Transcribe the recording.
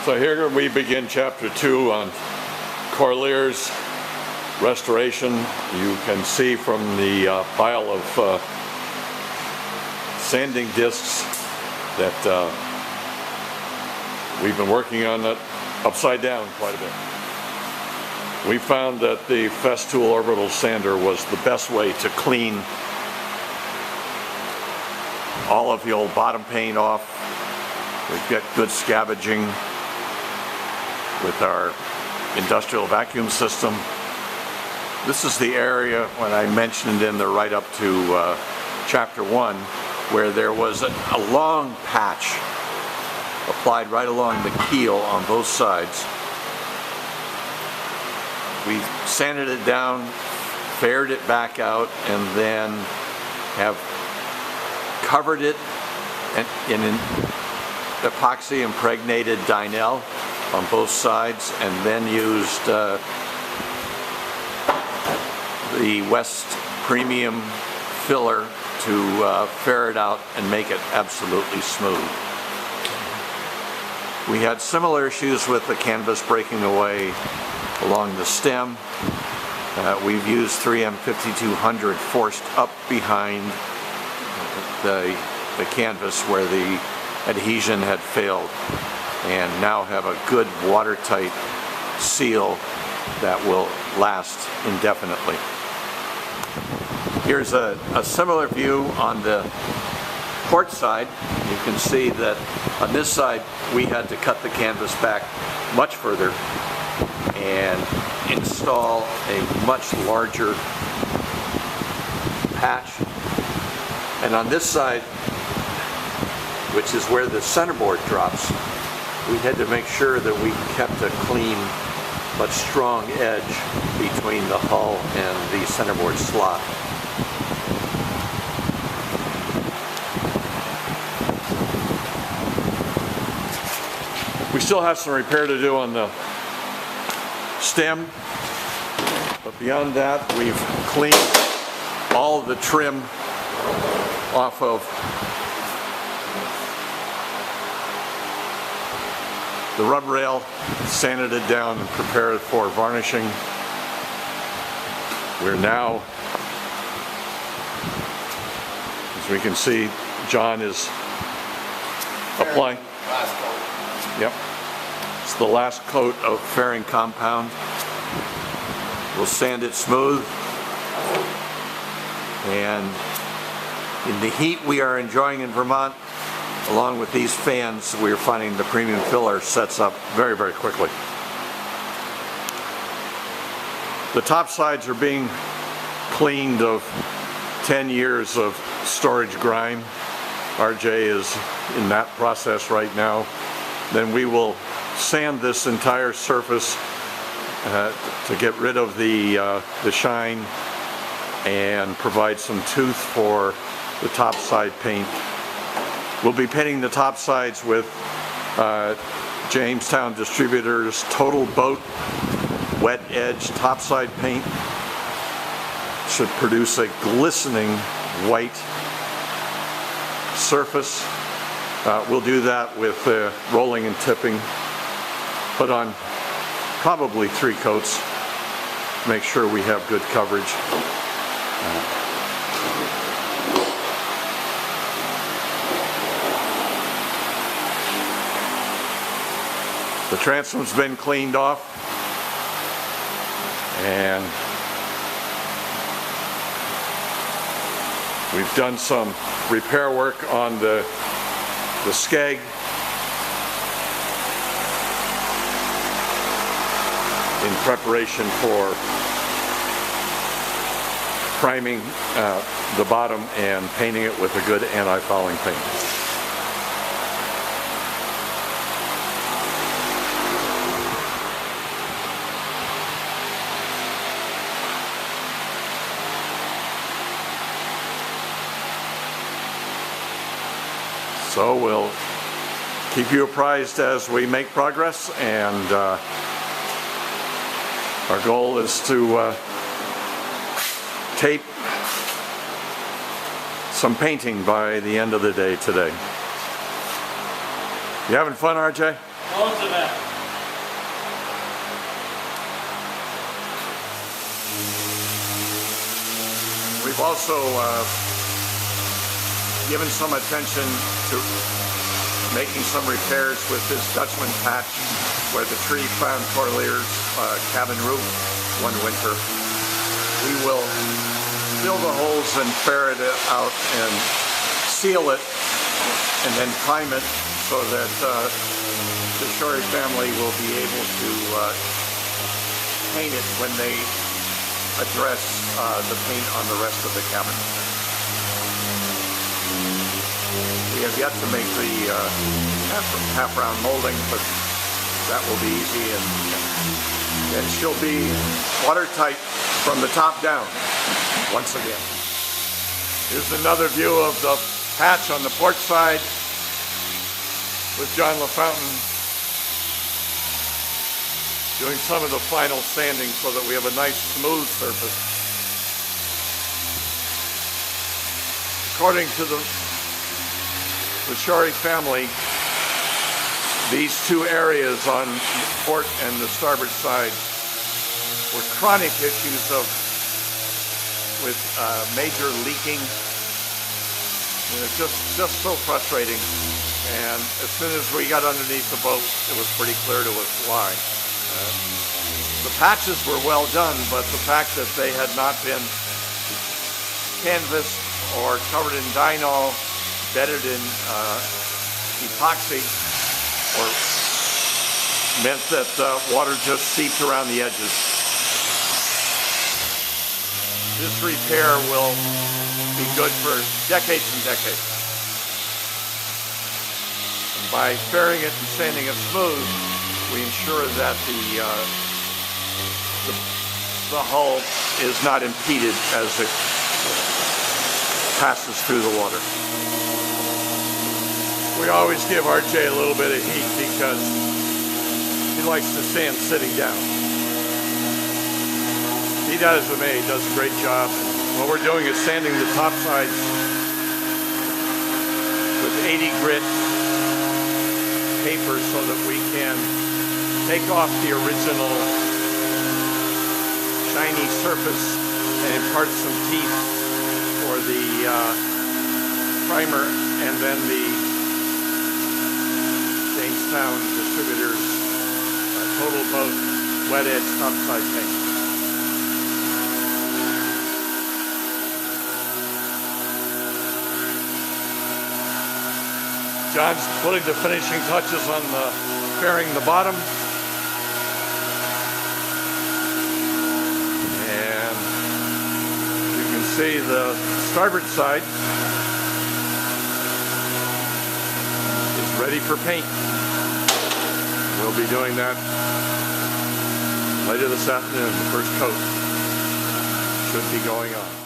So here we begin chapter 2 on Corlear's restoration. You can see from the pile of sanding discs that we've been working on it upside down quite a bit. We found that the Festool orbital sander was the best way to clean all of the old bottom paint off. We've got good scavenging with our industrial vacuum system. This is the area when I mentioned in the write-up to chapter 1 where there was a long patch applied right along the keel on both sides. We sanded it down, faired it back out, and then have covered it in an epoxy impregnated Dynel on both sides, and then used the West Premium filler to ferret out and make it absolutely smooth. We had similar issues with the canvas breaking away along the stem. We've used 3M 5200 forced up behind the canvas where the adhesion had failed, and now have a good watertight seal that will last indefinitely. Here's a similar view on the port side. You can see that on this side we had to cut the canvas back much further and install a much larger patch. And on this side, which is where the centerboard drops, we had to make sure that we kept a clean but strong edge between the hull and the centerboard slot. We still have some repair to do on the stem, but beyond that we've cleaned all the trim off of the rub rail, sanded it down and prepared it for varnishing. We're now, as we can see, John is applying. Yep. It's the last coat of fairing compound. We'll sand it smooth, and in the heat we are enjoying in Vermont, along with these fans, we're finding the premium filler sets up very, very quickly. The top sides are being cleaned of 10 years of storage grime. RJ is in that process right now. Then we will sand this entire surface to get rid of the shine and provide some tooth for the top side paint. We'll be painting the top sides with Jamestown Distributors Total Boat wet edge topside paint. Should produce a glistening white surface. We'll do that with rolling and tipping. Put on probably 3 coats. Make sure we have good coverage. The transom's been cleaned off, and we've done some repair work on the skeg. In preparation for priming the bottom and painting it with a good anti-fouling paint. So we'll keep you apprised as we make progress, and our goal is to tape some painting by the end of the day today. You having fun, RJ? Loads of that. We've also given some attention to making some repairs with this Dutchman patch where the tree found Corlear's cabin roof one winter. We will fill the holes and ferret it out and seal it and then prime it so that the Shorey family will be able to paint it when they address the paint on the rest of the cabin. We have yet to make the half round molding, but that will be easy, and she'll be watertight from the top down once again. Here's another view of the patch on the port side with John LaFountain doing some of the final sanding so that we have a nice smooth surface. According to the Shorey family, these two areas on the port and the starboard side were chronic issues with major leaking. And it's just so frustrating. And as soon as we got underneath the boat, it was pretty clear to us why. The patches were well done, but the fact that they had not been canvassed or covered in Dynol, bedded in epoxy, or meant that water just seeped around the edges. This repair will be good for decades and decades. And by ferring it and sanding it smooth, we ensure that the hull is not impeded as it passes through the water. We always give RJ a little bit of heat because he likes to sand sitting down. He does with me, he does a great job. What we're doing is sanding the top sides with 80 grit paper so that we can take off the original shiny surface and impart some teeth for the primer, and then the Jamestown distributors total boat wet edge topside paint. John's putting the finishing touches on the fairing the bottom. And you can see the starboard side is ready for paint. We'll be doing that later this afternoon. The first coat should be going on.